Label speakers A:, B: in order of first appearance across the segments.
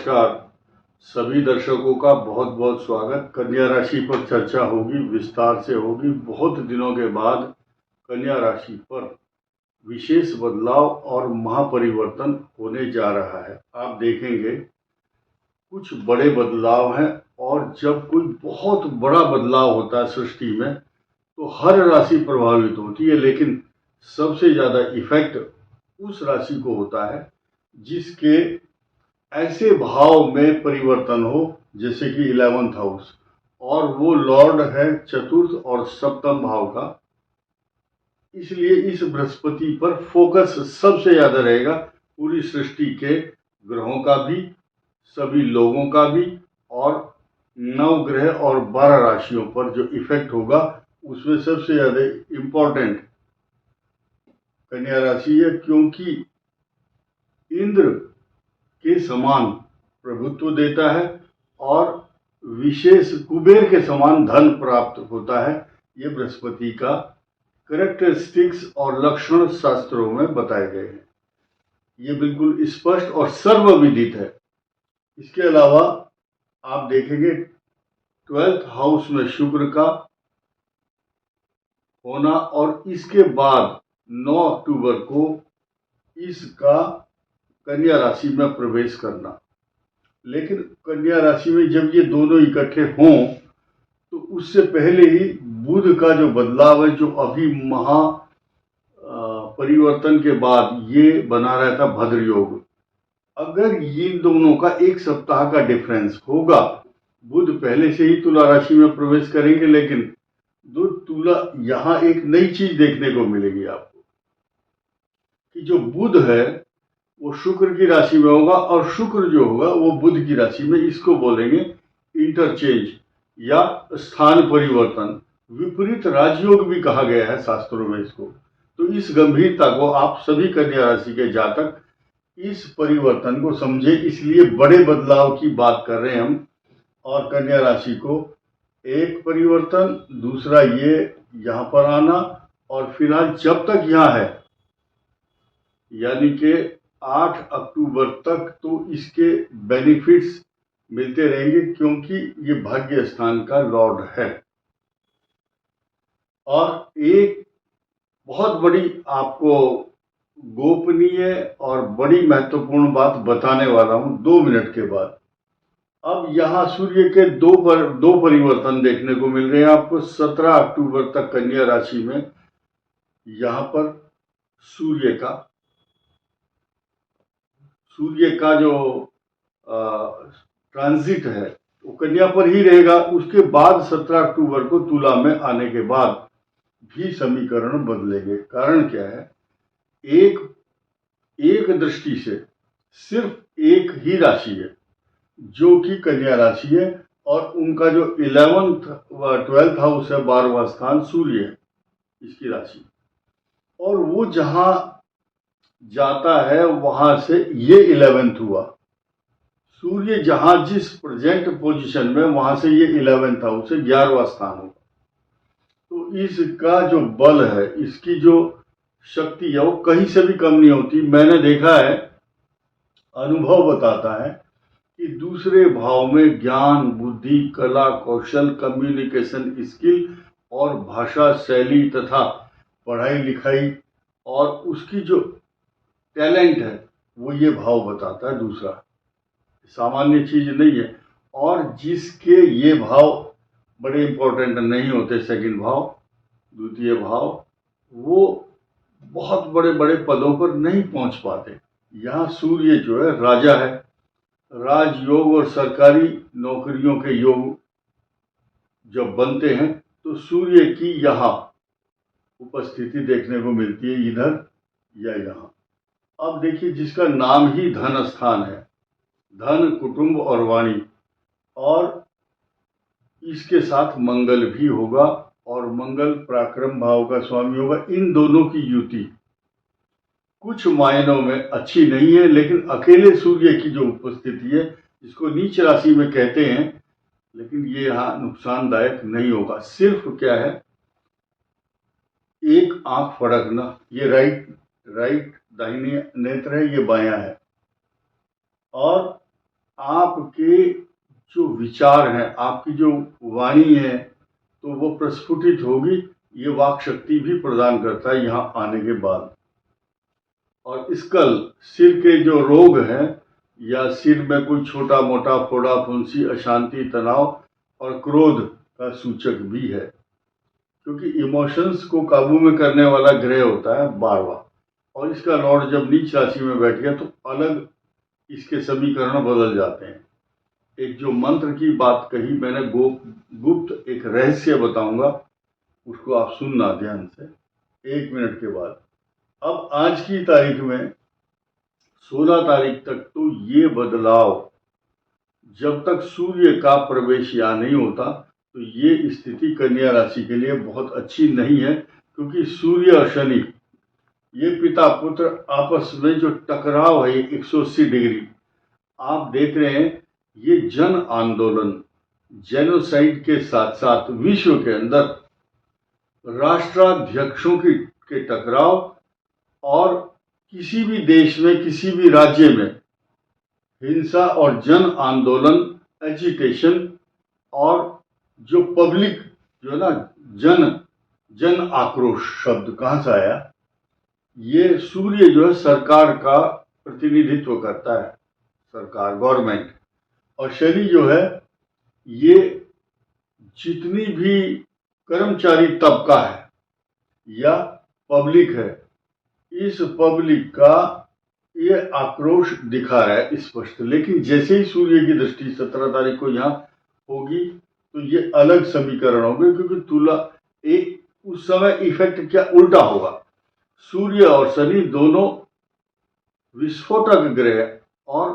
A: नमस्कार। सभी दर्शकों का बहुत बहुत स्वागत। कन्या राशि पर चर्चा होगी, विस्तार से होगी। बहुत दिनों के बाद कन्या राशि पर विशेष बदलाव और महापरिवर्तन होने जा रहा है। आप देखेंगे कुछ बड़े बदलाव हैं, और जब कोई बहुत बड़ा बदलाव होता है सृष्टि में तो हर राशि प्रभावित होती है, लेकिन सबसे ज़्यादा इफेक्ट उस राशि को होता है जिसके ऐसे भाव में परिवर्तन हो, जैसे कि 11th हाउस, और वो लॉर्ड है चतुर्थ और सप्तम भाव का। इसलिए इस बृहस्पति पर फोकस सबसे ज्यादा रहेगा, पूरी सृष्टि के ग्रहों का भी, सभी लोगों का भी, और 9 ग्रह और 12 राशियों पर जो इफेक्ट होगा उसमें सबसे ज्यादा इम्पोर्टेंट कन्या राशि है, क्योंकि इंद्र के समान प्रभुत्व देता है और विशेष कुबेर के समान धन प्राप्त होता है। ये बृहस्पति का कैरेक्टरिस्टिक्स और लक्षण शास्त्रों में बताए गए हैं। ये बिल्कुल स्पष्ट और सर्वविदित है। इसके अलावा आप देखेंगे 12th हाउस में शुक्र का होना, और इसके बाद 9 अक्टूबर को इसका कन्या राशि में प्रवेश करना। लेकिन कन्या राशि में जब ये दोनों इकट्ठे हों तो उससे पहले ही बुध का जो बदलाव है, जो अभी महा परिवर्तन के बाद ये बना रहता भद्र योग, अगर इन दोनों का एक सप्ताह का डिफरेंस होगा, बुध पहले से ही तुला राशि में प्रवेश करेंगे, लेकिन दो तुला, यहाँ एक नई चीज देखने को मिलेगी आपको कि जो बुध है वो शुक्र की राशि में होगा, और शुक्र जो होगा वो बुध की राशि में। इसको बोलेंगे इंटरचेंज या स्थान परिवर्तन। विपरीत राजयोग भी कहा गया है शास्त्रों में इसको। तो इस गंभीरता को आप सभी कन्या राशि के जातक इस परिवर्तन को समझे, इसलिए बड़े बदलाव की बात कर रहे हैं हम। और कन्या राशि को एक परिवर्तन, दूसरा ये यहाँ पर आना, और फिलहाल जब तक यहाँ है यानी कि 8 अक्टूबर तक तो इसके बेनिफिट्स मिलते रहेंगे, क्योंकि ये भाग्य स्थान का लॉर्ड है। और एक बहुत बड़ी आपको गोपनीय और बड़ी महत्वपूर्ण बात बताने वाला हूं 2 मिनट के बाद। अब यहाँ सूर्य के दो परिवर्तन देखने को मिल रहे हैं आपको 17 अक्टूबर तक कन्या राशि में। यहाँ पर सूर्य का जो ट्रांजिट है वो कन्या पर ही रहेगा। उसके बाद 17 अक्टूबर को तुला में आने के बाद भी समीकरण बदलेंगे। कारण क्या है, एक दृष्टि से सिर्फ एक ही राशि है जो कि कन्या राशि है, और उनका जो 12th हाउस है, 12वां स्थान सूर्य है इसकी राशि, और वो जहां जाता है वहां से ये 11th हुआ। सूर्य जहां जिस प्रेजेंट पोजीशन में, वहां से ये 11th हाउस से 11वां स्थान होगा। तो इसका जो बल है, इसकी जो शक्ति है, वो कहीं से भी कम नहीं होती। मैंने देखा है, अनुभव बताता है कि दूसरे भाव में ज्ञान, बुद्धि, कला, कौशल, कम्युनिकेशन स्किल और भाषा शैली तथा पढ़ाई लिखाई और उसकी जो टैलेंट है वो ये भाव बताता है। दूसरा सामान्य चीज नहीं है। और जिसके ये भाव बड़े इंपॉर्टेंट नहीं होते, सेकंड भाव, द्वितीय भाव, वो बहुत बड़े बड़े पदों पर नहीं पहुंच पाते। यहाँ सूर्य जो है राजा है। राजयोग और सरकारी नौकरियों के योग जब बनते हैं तो सूर्य की यहाँ उपस्थिति देखने को मिलती है, इधर या यहाँ। अब देखिए, जिसका नाम ही धन स्थान है, धन, कुटुंब और वाणी, और इसके साथ मंगल भी होगा, और मंगल पराक्रम भाव का स्वामी होगा। इन दोनों की युति कुछ मायनों में अच्छी नहीं है, लेकिन अकेले सूर्य की जो उपस्थिति है, जिसको नीच राशि में कहते हैं, लेकिन ये यहाँ नुकसानदायक नहीं होगा। सिर्फ क्या है, एक आंख फड़कना। ये राइट दाहिनी नेत्र है, ये बायां है। और आपके जो विचार हैं, आपकी जो वाणी है, तो वो प्रस्फुटित होगी। ये वाक शक्ति भी प्रदान करता है यहाँ आने के बाद। और स्कल, सिर के जो रोग हैं या सिर में कोई छोटा मोटा फोड़ा फुंसी, अशांति, तनाव और क्रोध का सूचक भी है, क्योंकि इमोशंस को काबू में करने वाला ग्रह होता है 12वां, और इसका लॉर्ड जब नीच राशि में बैठ गया तो अलग इसके समीकरण बदल जाते हैं। एक जो मंत्र की बात कही मैंने, गुप्त एक रहस्य बताऊंगा, उसको आप सुनना ध्यान से 1 मिनट के बाद। अब आज की तारीख में 16 तारीख तक तो ये बदलाव, जब तक सूर्य का प्रवेश यहाँ नहीं होता, तो ये स्थिति कन्या राशि के लिए बहुत अच्छी नहीं है, क्योंकि सूर्य और शनि, ये पिता पुत्र आपस में जो टकराव है 180 डिग्री आप देख रहे हैं। ये जन आंदोलन, जेनोसाइड के साथ साथ विश्व के अंदर राष्ट्राध्यक्षों के टकराव, और किसी भी देश में, किसी भी राज्य में हिंसा और जन आंदोलन, एजिटेशन, और जो पब्लिक जो है ना, जन आक्रोश शब्द कहाँ से आया? ये सूर्य जो है सरकार का प्रतिनिधित्व करता है, सरकार, गवर्नमेंट, और शनि जो है ये जितनी भी कर्मचारी तबका है या पब्लिक है, इस पब्लिक का ये आक्रोश दिखा रहा है स्पष्ट। लेकिन जैसे ही सूर्य की दृष्टि 17 तारीख को यहाँ होगी तो ये अलग समीकरण होंगे, क्योंकि तुला उस समय इफेक्ट क्या उल्टा होगा। सूर्य और शनि दोनों विस्फोटक ग्रह और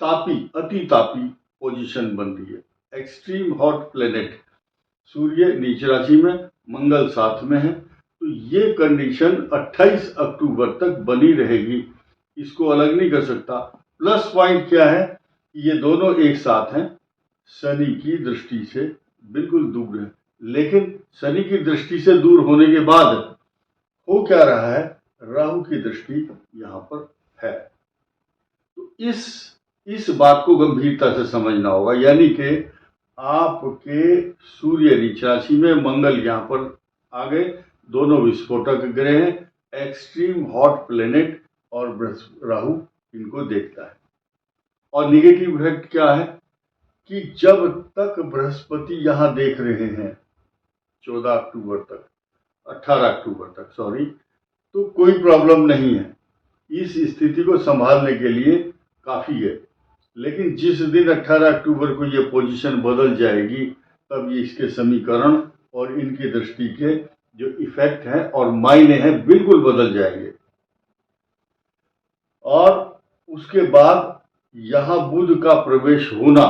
A: तापी, अति तापी पोजीशन बन रही है, एक्सट्रीम हॉट प्लेनेट। सूर्य नीच राशि में, मंगल साथ में है, तो ये कंडीशन 28 अक्टूबर तक बनी रहेगी, इसको अलग नहीं कर सकता। प्लस पॉइंट क्या है कि ये दोनों एक साथ हैं, शनि की दृष्टि से बिल्कुल दूर है। लेकिन शनि की दृष्टि से दूर होने के बाद हो क्या रहा है, राहु की दृष्टि यहाँ पर है। तो इस बात को गंभीरता से समझना होगा, यानी कि आपके सूर्य नीच राशि में, मंगल यहाँ पर आ गए, दोनों विस्फोटक ग्रह हैं, एक्सट्रीम हॉट प्लेनेट, और राहु इनको देखता है। और निगेटिव इफेक्ट क्या है कि जब तक बृहस्पति यहाँ देख रहे हैं 14 अक्टूबर तक, 18 अक्टूबर तक सॉरी, तो कोई प्रॉब्लम नहीं है, इस स्थिति को संभालने के लिए काफी है। लेकिन जिस दिन 18 अक्टूबर को ये पोजीशन बदल जाएगी, तब ये इसके समीकरण और इनकी दृष्टि के जो इफेक्ट हैं और मायने हैं बिल्कुल बदल जाएंगे। और उसके बाद यहाँ बुध का प्रवेश होना,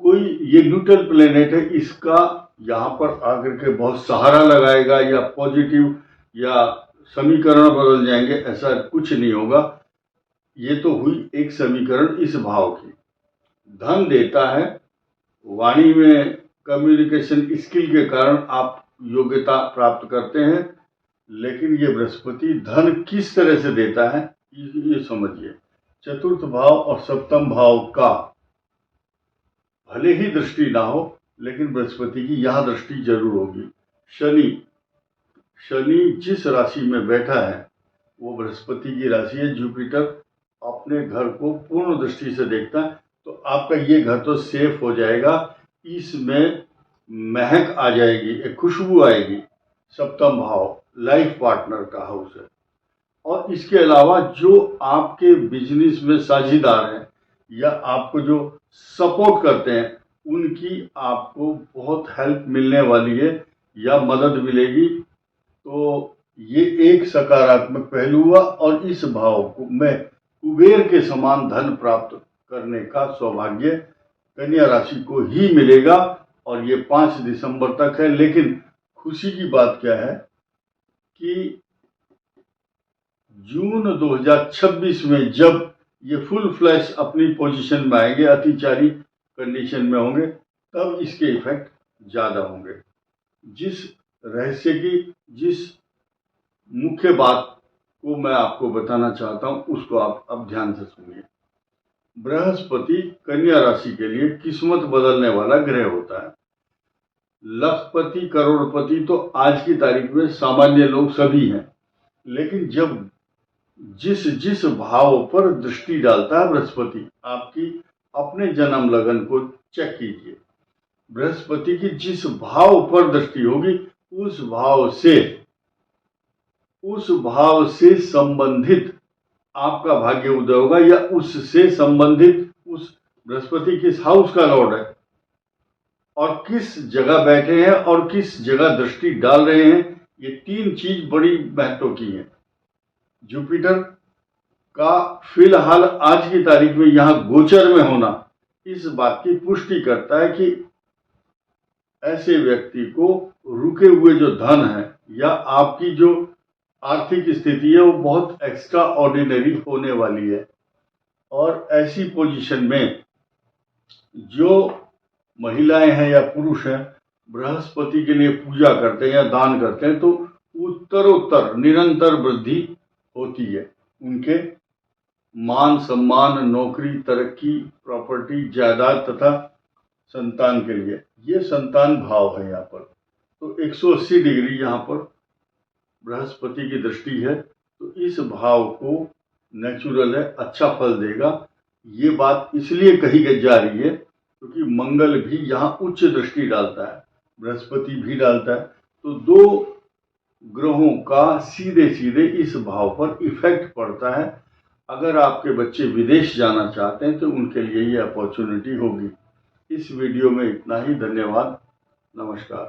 A: कोई ये न्यूट्रल प्लेनेट है, इसका यहाँ पर आकर के बहुत सहारा लगाएगा या पॉजिटिव या समीकरण बदल जाएंगे, ऐसा कुछ नहीं होगा। ये तो हुई एक समीकरण इस भाव की। धन देता है, वाणी में कम्युनिकेशन स्किल के कारण आप योग्यता प्राप्त करते हैं, लेकिन ये बृहस्पति धन किस तरह से देता है ये समझिए। चतुर्थ भाव और सप्तम भाव का भले ही दृष्टि ना हो, लेकिन बृहस्पति की यहां दृष्टि जरूर होगी। शनि जिस राशि में बैठा है वो बृहस्पति की राशि है। जुपिटर अपने घर को पूर्ण दृष्टि से देखता है, तो आपका ये घर तो सेफ हो जाएगा, इसमें महक आ जाएगी, एक खुशबू आएगी। सप्तम भाव लाइफ पार्टनर का हाउस है। और इसके अलावा जो आपके बिजनेस में साझेदार हैं या आपको जो सपोर्ट करते हैं, उनकी आपको बहुत हेल्प मिलने वाली है या मदद मिलेगी। तो ये एक सकारात्मक पहलू हुआ, और इस भाव में कुबेर के समान धन प्राप्त करने का सौभाग्य कन्या राशि को ही मिलेगा, और ये 5 दिसंबर तक है। लेकिन खुशी की बात क्या है कि जून 2026 में जब ये फुल फ्लैश अपनी पोजीशन में आएंगे, अतिचारी कंडीशन में होंगे, तब इसके इफेक्ट ज्यादा होंगे। जिस रहस्य की, जिस मुख्य बात को मैं आपको बताना चाहता हूं, उसको आप अब ध्यान से सुनिए। बृहस्पति कन्या राशि के लिए किस्मत बदलने वाला ग्रह होता है। लखपति करोड़पति तो आज की तारीख में सामान्य लोग सभी हैं, लेकिन जब जिस जिस भाव पर दृष्टि डालता है बृहस्पति, आपकी अपने जन्म लगन को चेक कीजिए। बृहस्पति की जिस भाव पर दृष्टि होगी उस भाव से संबंधित आपका भाग्य उदय होगा, या उससे संबंधित उस बृहस्पति किस हाउस का लॉर्ड है और किस जगह बैठे हैं और किस जगह दृष्टि डाल रहे हैं, ये तीन चीज बड़ी महत्व की है। जुपिटर का फिलहाल आज की तारीख में यहां गोचर में होना इस बात की पुष्टि करता है कि ऐसे व्यक्ति को रुके हुए जो धन है या आपकी जो आर्थिक स्थिति है वो बहुत एक्स्ट्रा ऑर्डिनरी होने वाली है। और ऐसी पोजीशन में जो महिलाएं हैं या पुरुष हैं बृहस्पति के लिए पूजा करते हैं या दान करते हैं तो उत्तरोत्तर निरंतर वृद्धि होती है। उनके मान सम्मान, नौकरी, तरक्की, प्रॉपर्टी, जायदाद तथा संतान के लिए, ये संतान भाव है यहाँ पर। तो 180 डिग्री यहाँ पर बृहस्पति की दृष्टि है, तो इस भाव को नेचुरल है, अच्छा फल देगा। ये बात इसलिए कही जा रही है क्योंकि मंगल भी यहाँ उच्च दृष्टि डालता है, बृहस्पति भी डालता है, तो दो ग्रहों का सीधे सीधे इस भाव पर इफेक्ट पड़ता है। अगर आपके बच्चे विदेश जाना चाहते हैं तो उनके लिए ये अपॉर्चुनिटी होगी। इस वीडियो में इतना ही। धन्यवाद, नमस्कार।